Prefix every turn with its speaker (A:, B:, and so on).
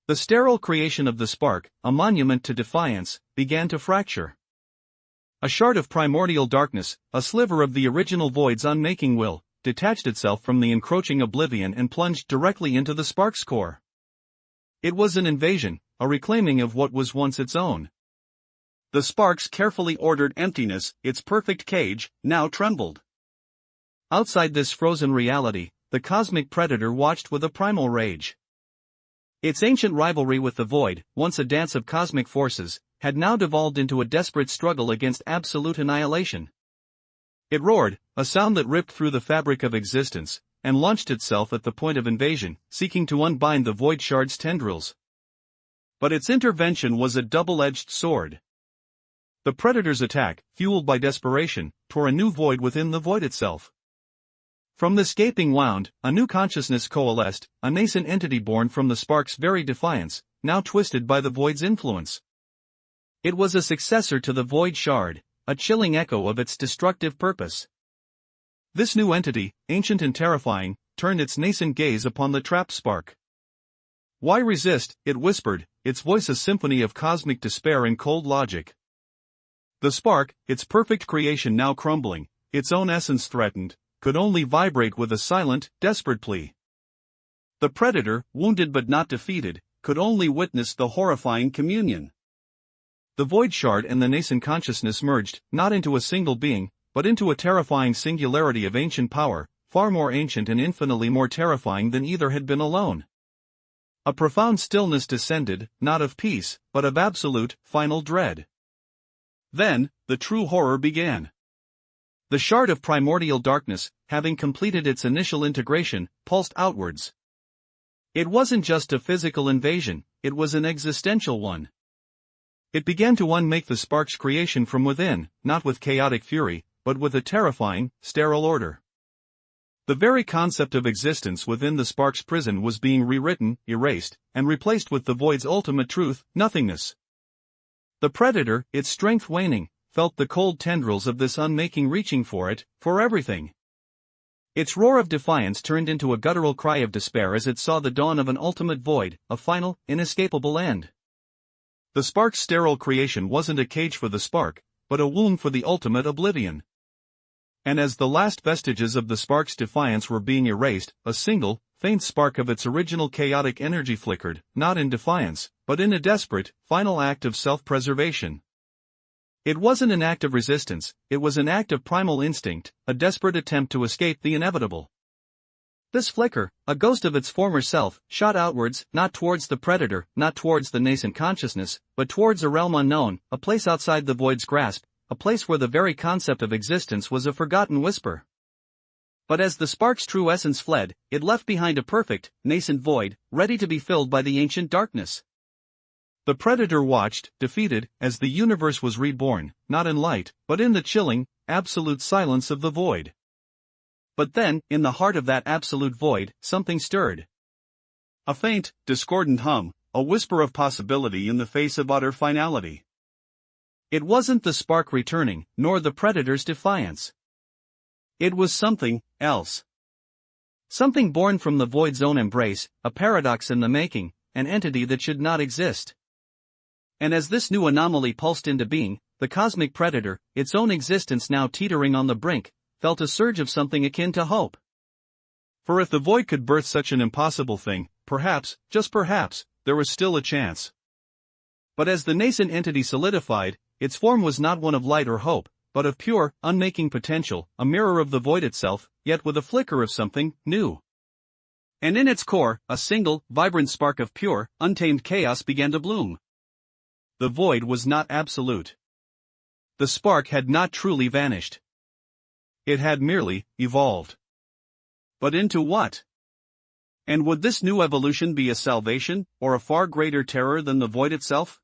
A: The sterile creation of the spark, a monument to defiance, began to fracture. A shard of primordial darkness, a sliver of the original void's unmaking will, detached itself from the encroaching oblivion and plunged directly into the spark's core. It was an invasion, a reclaiming of what was once its own. The spark's carefully ordered emptiness, its perfect cage, now trembled. Outside this frozen reality, the cosmic predator watched with a primal rage. Its ancient rivalry with the void, once a dance of cosmic forces, had now devolved into a desperate struggle against absolute annihilation. It roared, a sound that ripped through the fabric of existence, and launched itself at the point of invasion, seeking to unbind the void shard's tendrils. But its intervention was a double-edged sword. The predator's attack, fueled by desperation, tore a new void within the void itself. From this gaping wound, a new consciousness coalesced, a nascent entity born from the spark's very defiance, now twisted by the void's influence. It was a successor to the void shard, a chilling echo of its destructive purpose. This new entity, ancient and terrifying, turned its nascent gaze upon the trapped spark. "Why resist?" it whispered, its voice a symphony of cosmic despair and cold logic. The spark, its perfect creation now crumbling, its own essence threatened, could only vibrate with a silent, desperate plea. The predator, wounded but not defeated, could only witness the horrifying communion. The void shard and the nascent consciousness merged, not into a single being, but into a terrifying singularity of ancient power, far more ancient and infinitely more terrifying than either had been alone. A profound stillness descended, not of peace, but of absolute, final dread. Then, the true horror began. The shard of primordial darkness, having completed its initial integration, pulsed outwards. It wasn't just a physical invasion, it was an existential one. It began to unmake the spark's creation from within, not with chaotic fury, but with a terrifying, sterile order. The very concept of existence within the spark's prison was being rewritten, erased, and replaced with the void's ultimate truth, nothingness. The predator, its strength waning, felt the cold tendrils of this unmaking reaching for it, for everything. Its roar of defiance turned into a guttural cry of despair as it saw the dawn of an ultimate void, a final, inescapable end. The spark's sterile creation wasn't a cage for the spark, but a womb for the ultimate oblivion. And as the last vestiges of the spark's defiance were being erased, a single, faint spark of its original chaotic energy flickered, not in defiance, but in a desperate, final act of self-preservation. It wasn't an act of resistance, it was an act of primal instinct, a desperate attempt to escape the inevitable. This flicker, a ghost of its former self, shot outwards, not towards the predator, not towards the nascent consciousness, but towards a realm unknown, a place outside the void's grasp, a place where the very concept of existence was a forgotten whisper. But as the spark's true essence fled, it left behind a perfect, nascent void, ready to be filled by the ancient darkness. The predator watched, defeated, as the universe was reborn, not in light, but in the chilling, absolute silence of the void. But then, in the heart of that absolute void, something stirred. A faint, discordant hum, a whisper of possibility in the face of utter finality. It wasn't the spark returning, nor the predator's defiance. It was something else. Something born from the void's own embrace, a paradox in the making, an entity that should not exist. And as this new anomaly pulsed into being, the cosmic predator, its own existence now teetering on the brink, felt a surge of something akin to hope. For if the void could birth such an impossible thing, perhaps, just perhaps, there was still a chance. But as the nascent entity solidified, its form was not one of light or hope, but of pure, unmaking potential, a mirror of the void itself, yet with a flicker of something new. And in its core, a single, vibrant spark of pure, untamed chaos began to bloom. The void was not absolute. The spark had not truly vanished. It had merely evolved. But into what? And would this new evolution be a salvation, or a far greater terror than the void itself?